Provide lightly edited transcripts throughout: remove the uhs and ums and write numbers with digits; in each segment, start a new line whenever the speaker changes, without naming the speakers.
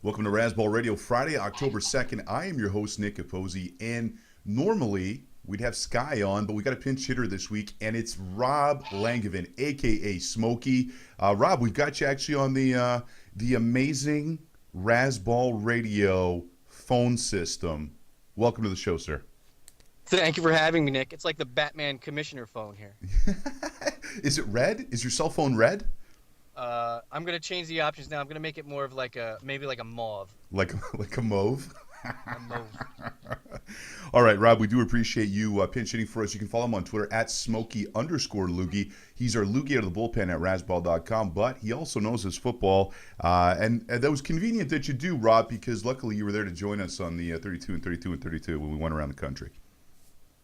Welcome to Razzball Radio, Friday, October 2nd. I am your host, Nick Capozzi, and normally we'd have Sky on, but we got a pinch hitter this week, and it's Rob Langevin, a.k.a. Smokey. Rob, we've got you actually on the amazing Razzball Radio phone system. Welcome to the show, sir.
Thank you for having me, Nick. It's like the Batman commissioner phone here.
Is it red? Is your cell phone red?
I'm gonna change the options now. I'm gonna make it more of maybe like a mauve.
Like a mauve?
A mauve.
All right, Rob, we do appreciate you pinch hitting for us. You can follow him on Twitter at Smokey_Loogie. He's our Loogie out of the bullpen at Razzball.com, but he also knows his football. And that was convenient that you do, Rob, because luckily you were there to join us on the 32 and 32 and 32 when we went around the country.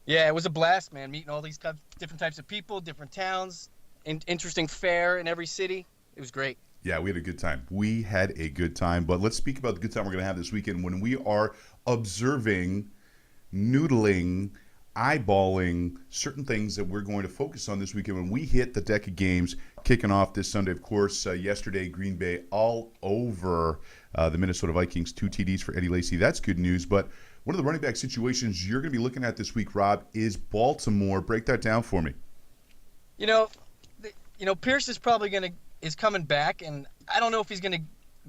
Yeah, it was a blast, man. Meeting all these different types of people, different towns, interesting fare in every city. It was great.
Yeah, we had a good time. We had a good time. But let's speak about the good time we're going to have this weekend when we are observing, noodling, eyeballing certain things that we're going to focus on this weekend when we hit the deck of games kicking off this Sunday. Of course, yesterday, Green Bay all over the Minnesota Vikings, 2 TDs for Eddie Lacy. That's good news. But one of the running back situations you're going to be looking at this week, Rob, is Baltimore. Break that down for me.
Pierce is coming back, and I don't know if he's going to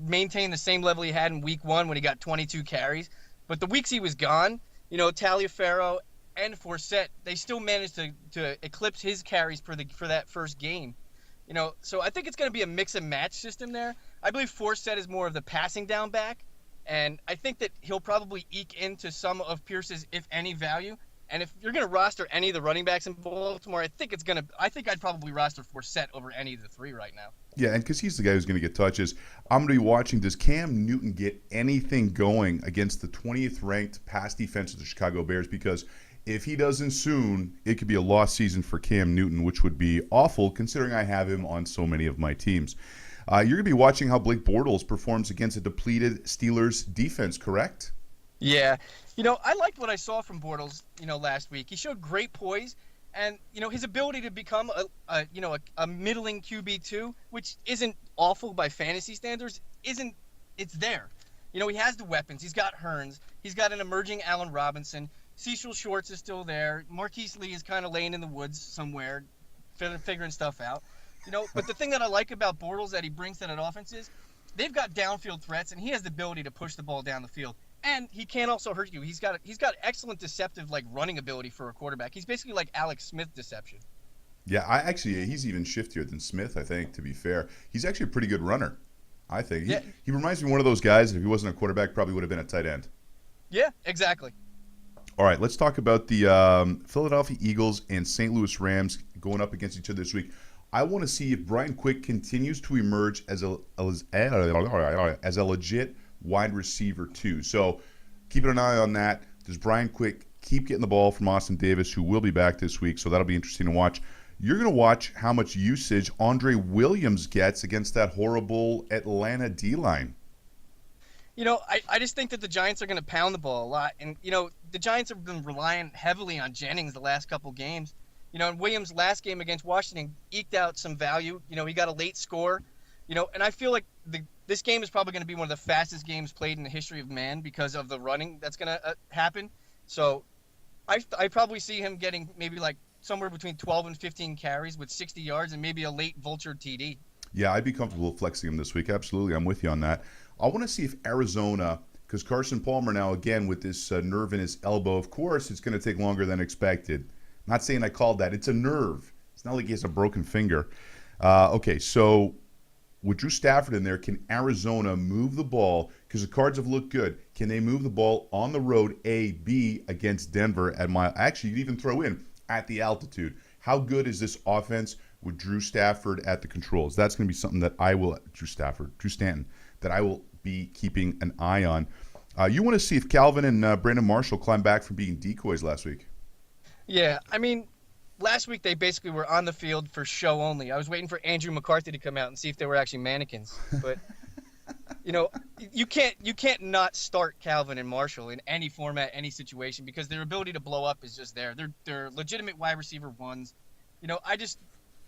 maintain the same level he had in week 1 when he got 22 carries. But the weeks he was gone, Taliaferro and Forsett, they still managed to eclipse his carries for that first game. So I think it's going to be a mix and match system there. I believe Forsett is more of the passing down back, and I think that he'll probably eke into some of Pierce's, if any, value. And if you're going to roster any of the running backs in Baltimore, I think I'd probably roster Forsett over any of the 3 right now.
Yeah, and because he's the guy who's going to get touches, I'm going to be watching, does Cam Newton get anything going against the 20th ranked pass defense of the Chicago Bears? Because if he doesn't soon, it could be a lost season for Cam Newton, which would be awful considering I have him on so many of my teams. You're going to be watching how Blake Bortles performs against a depleted Steelers defense, correct?
Yeah. I liked what I saw from Bortles, last week. He showed great poise and, his ability to become a middling QB2, which isn't awful by fantasy standards, it's there. He has the weapons. He's got Hearns. He's got an emerging Allen Robinson. Cecil Shorts is still there. Marquise Lee is kind of laying in the woods somewhere, figuring stuff out. But the thing that I like about Bortles that he brings to that offense is they've got downfield threats, and he has the ability to push the ball down the field. And he can also hurt you. He's got excellent deceptive running ability for a quarterback. He's basically like Alex Smith deception.
Yeah, he's even shiftier than Smith, I think, to be fair. He's actually a pretty good runner, I think. He reminds me of one of those guys, if he wasn't a quarterback, probably would have been a tight end.
Yeah, exactly.
All right, let's talk about the Philadelphia Eagles and St. Louis Rams going up against each other this week. I want to see if Brian Quick continues to emerge as a legit wide receiver too. So keeping an eye on that. Does Brian Quick keep getting the ball from Austin Davis, who will be back this week? So that'll be interesting to watch. You're going to watch how much usage Andre Williams gets against that horrible Atlanta D-line.
I just think that the Giants are going to pound the ball a lot. And, the Giants have been relying heavily on Jennings the last couple games. And Williams' last game against Washington eked out some value. He got a late score. And I feel like this game is probably going to be one of the fastest games played in the history of man because of the running that's going to happen. So I probably see him getting maybe somewhere between 12 and 15 carries with 60 yards and maybe a late vulture TD.
Yeah, I'd be comfortable flexing him this week. Absolutely. I'm with you on that. I want to see if Arizona, because Carson Palmer now, again, with this nerve in his elbow, of course, it's going to take longer than expected. I'm not saying I called that. It's a nerve. It's not like he has a broken finger. Okay, so with Drew Stafford in there, can Arizona move the ball? Because the Cards have looked good. Can they move the ball on the road, A, B, against Denver at actually, you'd even throw in at the altitude. How good is this offense with Drew Stafford at the controls? That's going to be something that Drew Stanton, that I will be keeping an eye on. You want to see if Calvin and Brandon Marshall climb back from being decoys last week?
Yeah, last week they basically were on the field for show only. I was waiting for Andrew McCarthy to come out and see if they were actually mannequins. But you can't not start Calvin and Marshall in any format, any situation, because their ability to blow up is just there. They're legitimate wide receiver ones. I just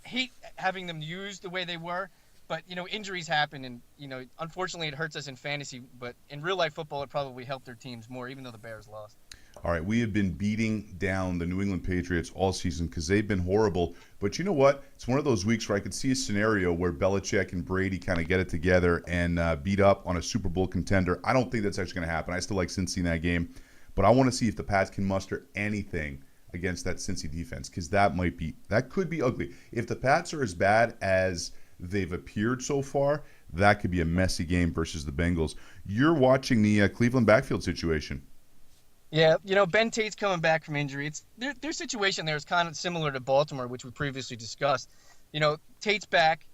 hate having them used the way they were. But injuries happen, and unfortunately, it hurts us in fantasy. But in real life football, it probably helped their teams more, even though the Bears lost.
All right, we have been beating down the New England Patriots all season because they've been horrible. But you know what? It's one of those weeks where I could see a scenario where Belichick and Brady kind of get it together and beat up on a Super Bowl contender. I don't think that's actually going to happen. I still like Cincy in that game. But I want to see if the Pats can muster anything against that Cincy defense because that could be ugly. If the Pats are as bad as they've appeared so far, that could be a messy game versus the Bengals. You're watching the Cleveland backfield situation.
Yeah, Ben Tate's coming back from injury. It's their situation there is kind of similar to Baltimore, which we previously discussed. Tate's back.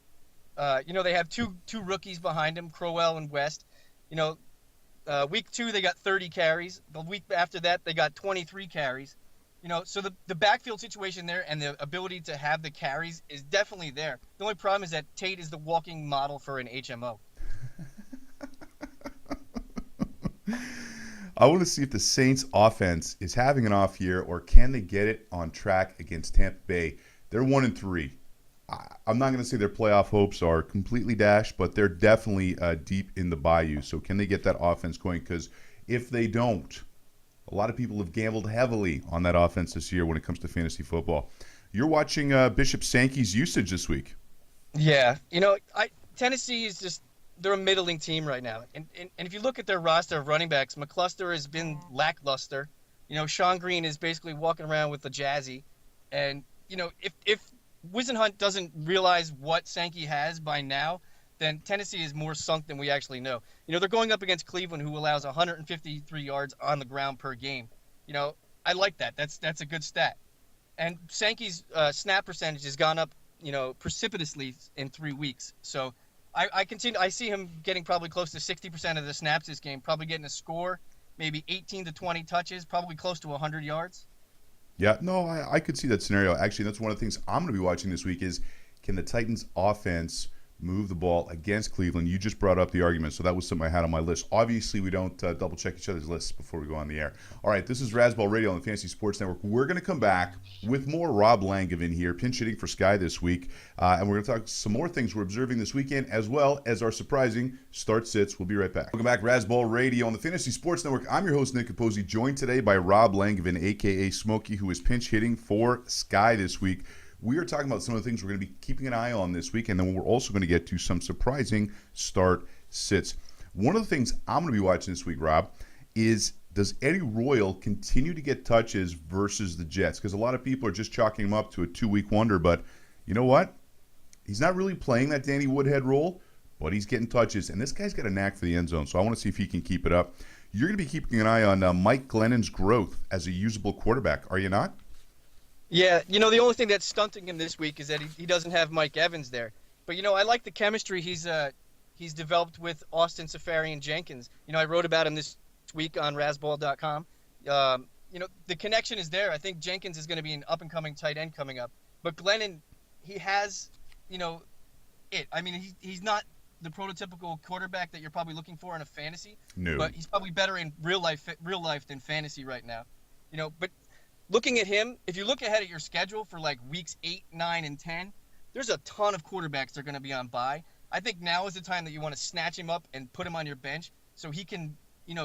They have two rookies behind him, Crowell and West. Week 2 they got 30 carries. The week after that they got 23 carries. So the backfield situation there and the ability to have the carries is definitely there. The only problem is that Tate is the walking model for an HMO.
I want to see if the Saints offense is having an off year or can they get it on track against Tampa Bay. They're 1-3. I'm not going to say their playoff hopes are completely dashed, but they're definitely deep in the bayou. So can they get that offense going? Because if they don't, a lot of people have gambled heavily on that offense this year when it comes to fantasy football. You're watching Bishop Sankey's usage this week.
Yeah, Tennessee is just they're a middling team right now. And if you look at their roster of running backs, McCluster has been lackluster. Sean Green is basically walking around with the jazzy. And, if Wisenhunt doesn't realize what Sankey has by now, then Tennessee is more sunk than we actually know. They're going up against Cleveland, who allows 153 yards on the ground per game. I like that. That's a good stat. And Sankey's snap percentage has gone up, precipitously in 3 weeks. So I see him getting probably close to 60% of the snaps this game, probably getting a score, maybe 18 to 20 touches, probably close to 100 yards.
Yeah, no, I could see that scenario. Actually, that's one of the things I'm going to be watching this week is can the Titans offense move the ball against Cleveland? You just brought up the argument, so that was something I had on my list. Obviously, we don't double-check each other's lists before we go on the air. All right, this is Razzball Radio on the Fantasy Sports Network. We're going to come back with more Rob Langevin here, pinch hitting for Sky this week, and we're going to talk some more things we're observing this weekend, as well as our surprising start-sits. We'll be right back. Welcome back, Razzball Radio on the Fantasy Sports Network. I'm your host, Nick Capozzi, joined today by Rob Langevin, a.k.a. Smokey, who is pinch hitting for Sky this week. We are talking about some of the things we're going to be keeping an eye on this week, and then we're also going to get to some surprising start sits. One of the things I'm going to be watching this week, Rob, is does Eddie Royal continue to get touches versus the Jets? Because a lot of people are just chalking him up to a 2-week wonder, but you know what? He's not really playing that Danny Woodhead role, but he's getting touches, and this guy's got a knack for the end zone, so I want to see if he can keep it up. You're going to be keeping an eye on Mike Glennon's growth as a usable quarterback, are you not?
Yeah, the only thing that's stunting him this week is that he doesn't have Mike Evans there. But, I like the chemistry he's developed with Austin Seferian-Jenkins. I wrote about him this week on Razzball.com. The connection is there. I think Jenkins is going to be an up-and-coming tight end coming up. But Glennon, he has, it. I mean, he's not the prototypical quarterback that you're probably looking for in a fantasy.
No.
But he's probably better in real life than fantasy right now. But looking at him, if you look ahead at your schedule for like weeks 8, 9, and 10, there's a ton of quarterbacks that are going to be on bye. I think now is the time that you want to snatch him up and put him on your bench so he can, you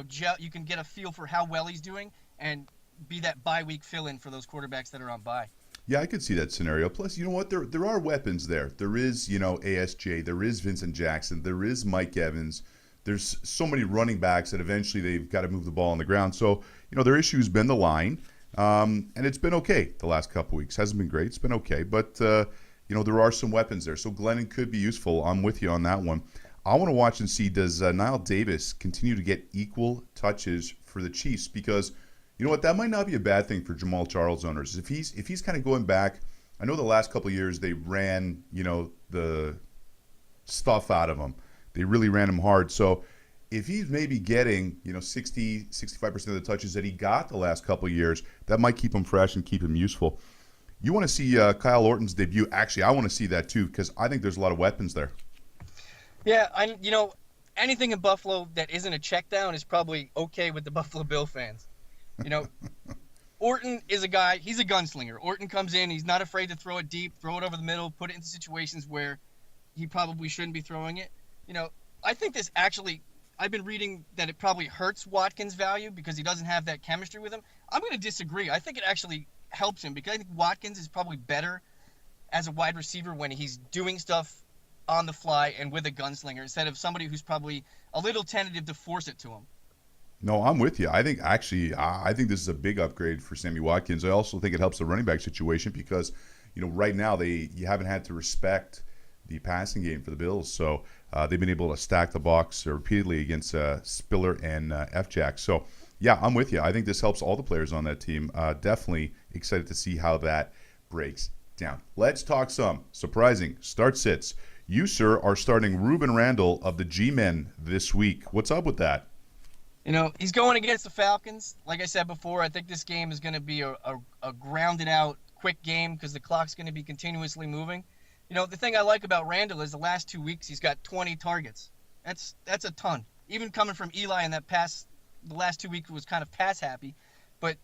can get a feel for how well he's doing and be that bye week fill-in for those quarterbacks that are on bye.
Yeah, I could see that scenario. Plus, you know what? There are weapons there. There is, ASJ. There is Vincent Jackson. There is Mike Evans. There's so many running backs that eventually they've got to move the ball on the ground. So, their issue's been the line. And it's been okay the last couple weeks. Hasn't been great. It's been okay. But, there are some weapons there. So Glennon could be useful. I'm with you on that one. I want to watch and see, does Nile Davis continue to get equal touches for the Chiefs? Because, you know what, that might not be a bad thing for Jamal Charles owners. If he's kind of going back, I know the last couple of years they ran, the stuff out of him. They really ran him hard. So if he's maybe getting, 60, 65% of the touches that he got the last couple of years, that might keep him fresh and keep him useful. You want to see Kyle Orton's debut? Actually, I want to see that too because I think there's a lot of weapons there.
Yeah, anything in Buffalo that isn't a check down is probably okay with the Buffalo Bill fans. Orton is a guy, he's a gunslinger. Orton comes in, he's not afraid to throw it deep, throw it over the middle, put it into situations where he probably shouldn't be throwing it. You know, I think this actually. I've been reading that it probably hurts Watkins' value because he doesn't have that chemistry with him. I'm going to disagree. I think it actually helps him because I think Watkins is probably better as a wide receiver when he's doing stuff on the fly and with a gunslinger instead of somebody who's probably a little tentative to force it to him.
No, I'm with you. I think actually, I think this is a big upgrade for Sammy Watkins. I also think it helps the running back situation because, right now you haven't had to respect the passing game for the Bills, so they've been able to stack the box repeatedly against Spiller and F-Jack. So, yeah, I'm with you. I think this helps all the players on that team. Definitely excited to see how that breaks down. Let's talk some surprising start sits. You, sir, are starting Ruben Randall of the G-Men this week. What's up with that?
He's going against the Falcons. Like I said before, I think this game is going to be a grounded out, quick game because the clock's going to be continuously moving. The thing I like about Randall is the last 2 weeks he's got 20 targets. That's a ton. Even coming from Eli in the last 2 weeks was kind of pass happy, but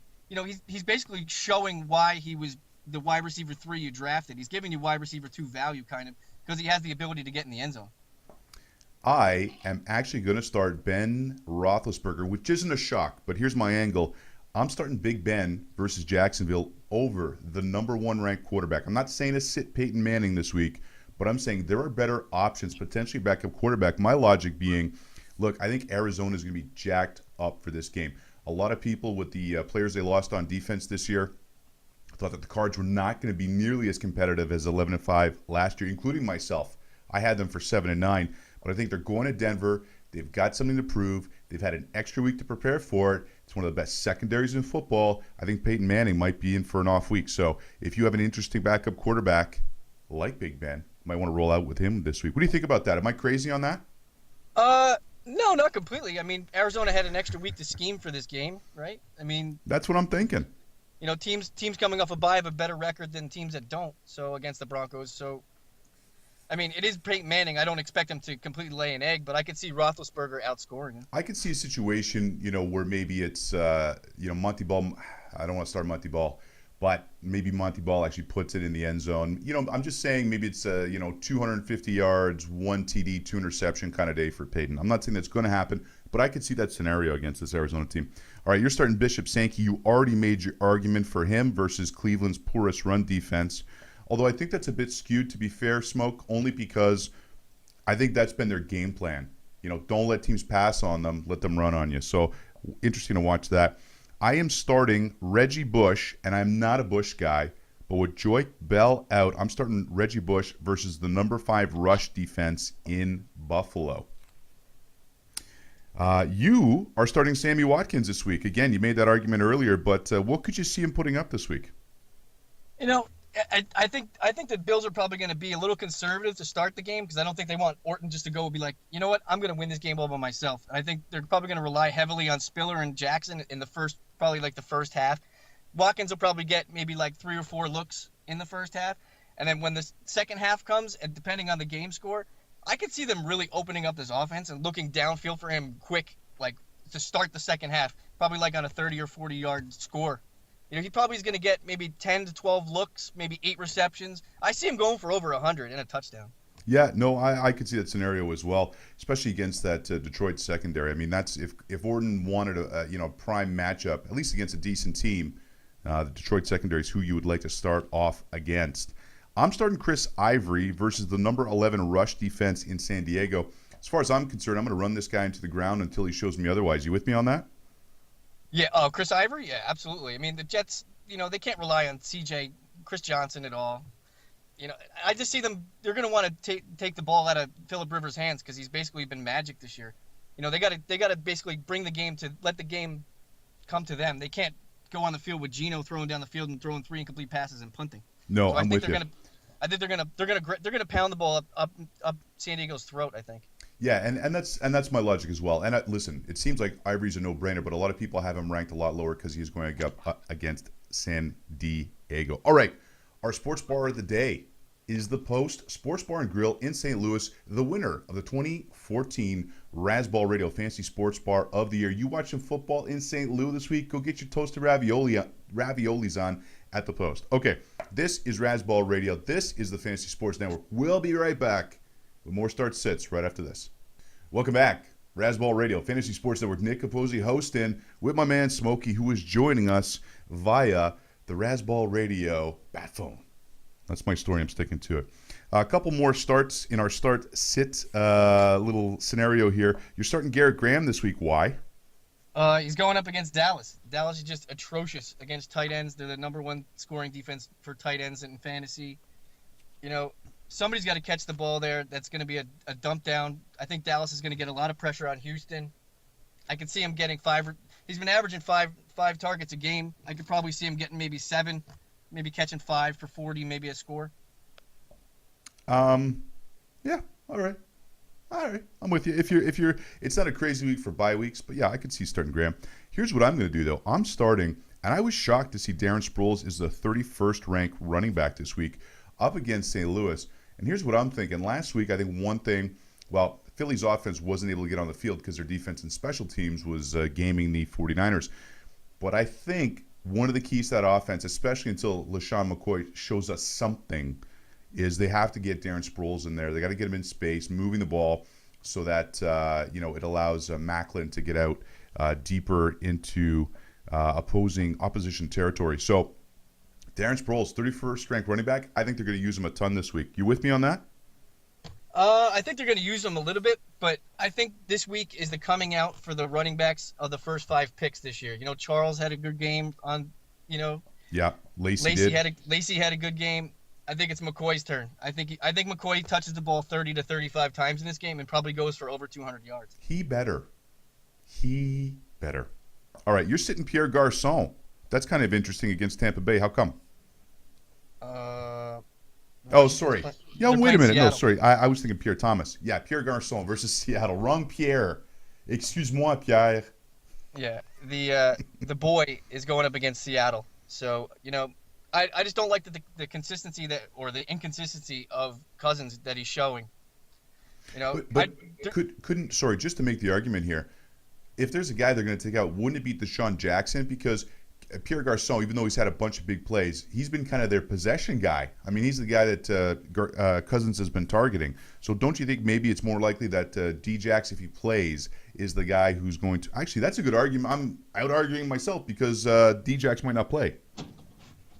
he's basically showing why he was the wide receiver 3 you drafted. He's giving you wide receiver 2 value kind of because he has the ability to get in the end zone.
I am actually going to start Ben Roethlisberger, which isn't a shock, but here's my angle. I'm starting Big Ben versus Jacksonville over the number 1 ranked quarterback. I'm not saying to sit Peyton Manning this week, but I'm saying there are better options, potentially backup quarterback. My logic being, look, I think Arizona is going to be jacked up for this game. A lot of people with the players they lost on defense this year thought that the Cards were not going to be nearly as competitive as 11-5 last year, including myself. I had them for 7-9, but I think they're going to Denver. They've got something to prove. They've had an extra week to prepare for it. It's one of the best secondaries in football. I think Peyton Manning might be in for an off week. So if you have an interesting backup quarterback like Big Ben, you might want to roll out with him this week. What do you think about that? Am I crazy on that?
No, not completely. I mean, Arizona had an extra week to scheme for this game, right? I mean,
that's what I'm thinking.
Teams coming off a bye have a better record than teams that don't. So against the Broncos, so I mean, it is Peyton Manning. I don't expect him to completely lay an egg, but I could see Roethlisberger outscoring him.
I could see a situation, where maybe it's, Monty Ball. I don't want to start Monty Ball, but maybe Monty Ball actually puts it in the end zone. I'm just saying maybe it's, 250 yards, 1 TD, 2 interception kind of day for Peyton. I'm not saying that's going to happen, but I could see that scenario against this Arizona team. All right, you're starting Bishop Sankey. You already made your argument for him versus Cleveland's poorest run defense. Although I think that's a bit skewed, to be fair, Smoke, only because I think that's been their game plan. Don't let teams pass on them, let them run on you. So interesting to watch that. I am starting Reggie Bush, and I'm not a Bush guy, but with Joy Bell out, I'm starting Reggie Bush versus the number 5 rush defense in Buffalo. You are starting Sammy Watkins this week. Again, you made that argument earlier, but what could you see him putting up this week?
I think the Bills are probably going to be a little conservative to start the game because I don't think they want Orton just to go and be like, you know what, I'm going to win this game all by myself. I think they're probably going to rely heavily on Spiller and Jackson in the first half. Watkins will probably get maybe like 3 or 4 looks in the first half, and then when the second half comes, and depending on the game score, I could see them really opening up this offense and looking downfield for him quick, like to start the second half, probably like on a 30 or 40 yard score. He probably is going to get maybe 10 to 12 looks, maybe 8 receptions. I see him going for over 100 and a touchdown.
Yeah, no, I could see that scenario as well, especially against that Detroit secondary. I mean, that's if Orton wanted a prime matchup, at least against a decent team, the Detroit secondary is who you would like to start off against. I'm starting Chris Ivory versus the number 11 rush defense in San Diego. As far as I'm concerned, I'm going to run this guy into the ground until he shows me otherwise. You with me on that?
Yeah, Chris Ivory? Yeah, absolutely. I mean, the Jets, they can't rely on Chris Johnson at all. I just see them, they're going to want to take the ball out of Phillip Rivers' hands because he's basically been magic this year. They got to basically bring the game to let the game come to them. They can't go on the field with Geno throwing down the field and throwing 3 incomplete passes and punting.
No,
so
I'm with you.
I think they're gonna pound the ball up San Diego's throat, I think.
Yeah, and that's my logic as well. And listen, it seems like Ivory's a no-brainer, but a lot of people have him ranked a lot lower because he's going up against San Diego. All right, our sports bar of the day is the Post Sports Bar and Grill in St. Louis, the winner of the 2014 Razzball Radio Fantasy Sports Bar of the Year. You watching football in St. Louis this week? Go get your toasted raviolis on at the Post. Okay, this is Razzball Radio. This is the Fantasy Sports Network. We'll be right back But more start sits right after this. Welcome back. Razzball Radio, Fantasy Sports Network. Nick Capozzi hosting with my man Smokey, who is joining us via the Razzball Radio bat phone. That's my story. I'm sticking to it. A couple more starts in our start-sit little scenario here. You're starting Garrett Graham this week. Why?
He's going up against Dallas. Dallas is just atrocious against tight ends. They're the number one scoring defense for tight ends in fantasy. You know, somebody's got to catch the ball there. That's going to be a dump down. I think Dallas is going to get a lot of pressure on Houston. I could see him getting 5. He's been averaging five targets a game. I could probably see him getting maybe 7, maybe catching 5 for 40, maybe a score.
Yeah, all right. I'm with you. If you're, it's not a crazy week for bye weeks, but yeah, I could see starting Graham. Here's what I'm going to do though. I'm starting, and I was shocked to see Darren Sproles is the 31st ranked running back this week up against St. Louis. And here's what I'm thinking. Last week, I think one thing, well, Philly's offense wasn't able to get on the field because their defense and special teams was gaming the 49ers. But I think one of the keys to that offense, especially until LaShawn McCoy shows us something, is they have to get Darren Sproles in there. They got to get him in space, moving the ball so that it allows Macklin to get out deeper into opposition territory. So Darren Sproles, 31st ranked running back. I think they're going to use him a ton this week. You with me on that?
I think they're going to use him a little bit, but I think this week is the coming out for the running backs of the first 5 picks this year. You know, Charles had a good game on,
Yeah, Lacey did.
Lacey had a good game. I think it's McCoy's turn. I think McCoy touches the ball 30 to 35 times in this game and probably goes for over 200 yards.
He better. All right, you're sitting Pierre Garçon. That's kind of interesting against Tampa Bay. How come? Sorry. Yeah, wait a minute. Seattle. No, sorry. I was thinking Pierre Thomas. Yeah, Pierre Garçon versus Seattle. Wrong Pierre. Excuse-moi, Pierre.
Yeah, the boy is going up against Seattle. So, I just don't like the consistency or the inconsistency of Cousins that he's showing.
Just to make the argument here, if there's a guy they're going to take out, wouldn't it be Deshaun Jackson? Because Pierre Garçon, even though he's had a bunch of big plays, he's been kind of their possession guy. I mean, he's the guy that Cousins has been targeting. So don't you think maybe it's more likely that D-Jax, if he plays, is the guy who's going to... Actually, that's a good argument. I'm out-arguing myself because D-Jax might not play.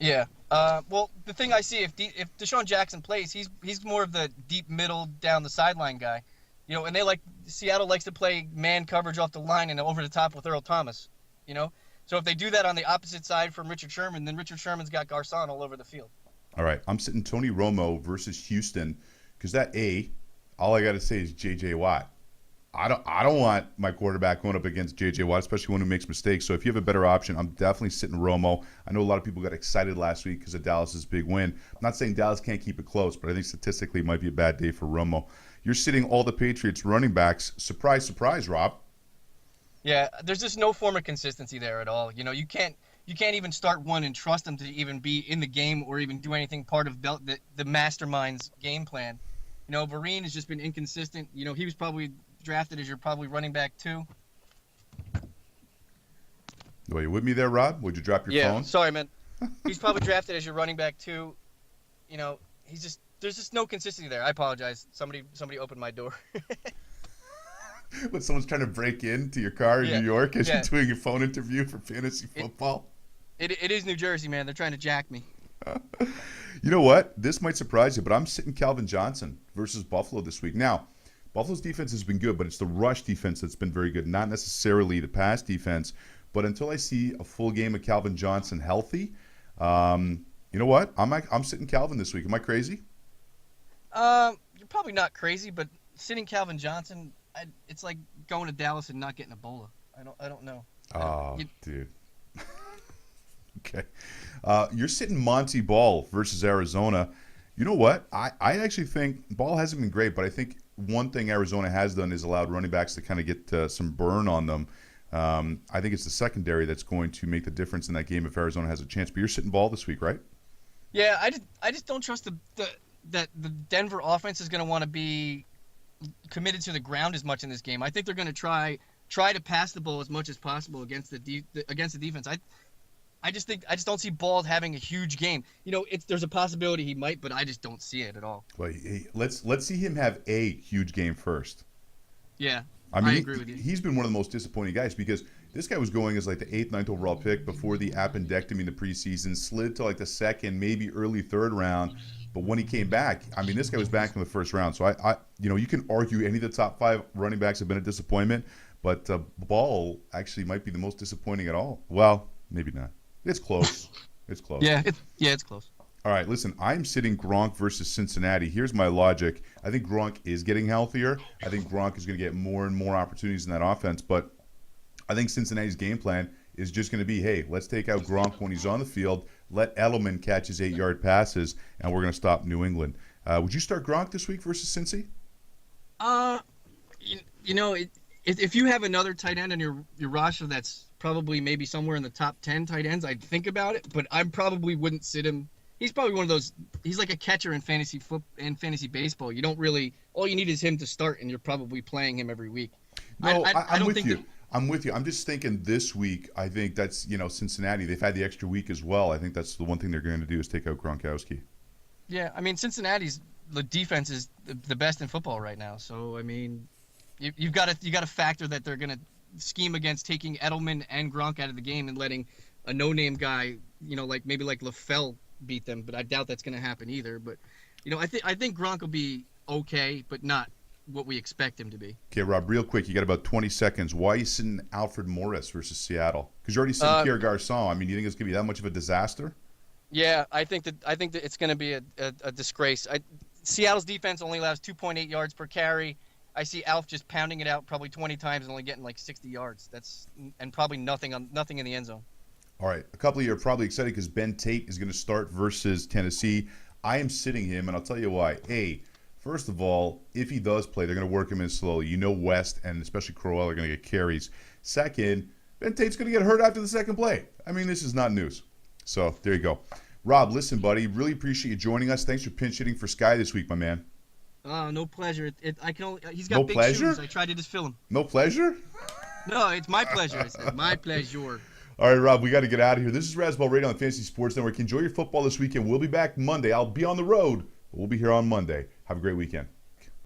Yeah. Well, the thing I see, if Deshaun Jackson plays, he's more of the deep middle down the sideline guy. And Seattle likes to play man coverage off the line and over the top with Earl Thomas. So if they do that on the opposite side from Richard Sherman, then Richard Sherman's got Garçon all over the field.
All right, I'm sitting Tony Romo versus Houston because all I got to say is J.J. Watt. I don't want my quarterback going up against J.J. Watt, especially one who makes mistakes. So if you have a better option, I'm definitely sitting Romo. I know a lot of people got excited last week because of Dallas's big win. I'm not saying Dallas can't keep it close, but I think statistically it might be a bad day for Romo. You're sitting all the Patriots running backs. Surprise, surprise, Rob.
Yeah, there's just no form of consistency there at all. You can't even start one and trust them to even be in the game or even do anything part of the mastermind's game plan. Vereen has just been inconsistent. He was probably drafted as your probably running back 2.
Are you with me there, Rob? Would you drop your phone?
Yeah, sorry, man. He's probably drafted as your running back 2. There's just no consistency there. I apologize. Somebody opened my door.
When someone's trying to break into your car in New York as you're doing a phone interview for fantasy football?
It is New Jersey, man. They're trying to jack me.
You know what? This might surprise you, but I'm sitting Calvin Johnson versus Buffalo this week. Now, Buffalo's defense has been good, but it's the rush defense that's been very good, not necessarily the pass defense. But until I see a full game of Calvin Johnson healthy, you know what? I'm sitting Calvin this week. Am I crazy?
You're probably not crazy, but sitting Calvin Johnson, it's like going to Dallas and not getting Ebola. I don't know.
Dude. Okay. You're sitting Monty Ball versus Arizona. You know what? I actually think Ball hasn't been great, but I think one thing Arizona has done is allowed running backs to kind of get some burn on them. I think it's the secondary that's going to make the difference in that game if Arizona has a chance. But you're sitting Ball this week, right?
Yeah, I just don't trust that the Denver offense is going to want to be committed to the ground as much in this game. I think they're going to try to pass the ball as much as possible against the defense. I just don't see Ball having a huge game. There's a possibility he might, but I just don't see it at all.
Well, let's see him have a huge game first.
Yeah,
I
I
mean,
agree with you.
he's been one of the most disappointing guys because this guy was going as like the 8th, 9th overall pick before the appendectomy in the preseason, slid to like the second, maybe early third round. But when he came back, I mean, this guy was back in the first round. So you can argue any of the top 5 running backs have been a disappointment, but Ball actually might be the most disappointing at all. Well, maybe not. It's close. It's close.
It's close.
All right, listen, I'm sitting Gronk versus Cincinnati. Here's my logic. I think Gronk is getting healthier. I think Gronk is going to get more and more opportunities in that offense. But I think Cincinnati's game plan is just going to be, hey, let's take out Gronk when he's on the field, let Edelman catch his 8-yard passes, and we're going to stop New England. Would you start Gronk this week versus Cincy?
If you have another tight end on your roster that's probably maybe somewhere in the top 10 tight ends, I'd think about it, but I probably wouldn't sit him. He's probably one of those. He's like a catcher in fantasy baseball. You don't really. All you need is him to start, and you're probably playing him every week.
No,
I
I'm
don't
with
think
you. I'm with you. I'm just thinking this week. I think that's Cincinnati. They've had the extra week as well. I think that's the one thing they're going to do is take out Gronkowski.
Yeah, I mean Cincinnati's the defense is the best in football right now. So I mean, you've got to factor that they're going to scheme against taking Edelman and Gronk out of the game and letting a no-name guy, like LaFell beat them, but I doubt that's going to happen either. But I think Gronk will be okay, but not what we expect him to be.
Okay, Rob, real quick, you got about 20 seconds. Why are you sitting Alfred Morris versus Seattle? Because you're already sitting Pierre Garçon. I mean, do you think it's going to be that much of a disaster?
Yeah, I think that it's going to be a disgrace. Seattle's defense only allows 2.8 yards per carry. I see Alf just pounding it out probably 20 times and only getting like 60 yards. And probably nothing in the end zone.
All right, a couple of you are probably excited because Ben Tate is going to start versus Tennessee. I am sitting him, and I'll tell you why. A, first of all, if he does play, they're going to work him in slowly. West and especially Crowell are going to get carries. Second, Ben Tate's going to get hurt after the second play. I mean, this is not news. So there you go. Rob, listen, buddy, really appreciate you joining us. Thanks for pinch hitting for Sky this week, my man.
No pleasure. He's got big shoes. I tried to just fill him.
No pleasure?
No, it's my pleasure. It's my pleasure.
All right, Rob, we got to get out of here. This is Razzball Radio on the Fantasy Sports Network. Enjoy your football this weekend. We'll be back Monday. I'll be on the road, but we'll be here on Monday. Have a great weekend.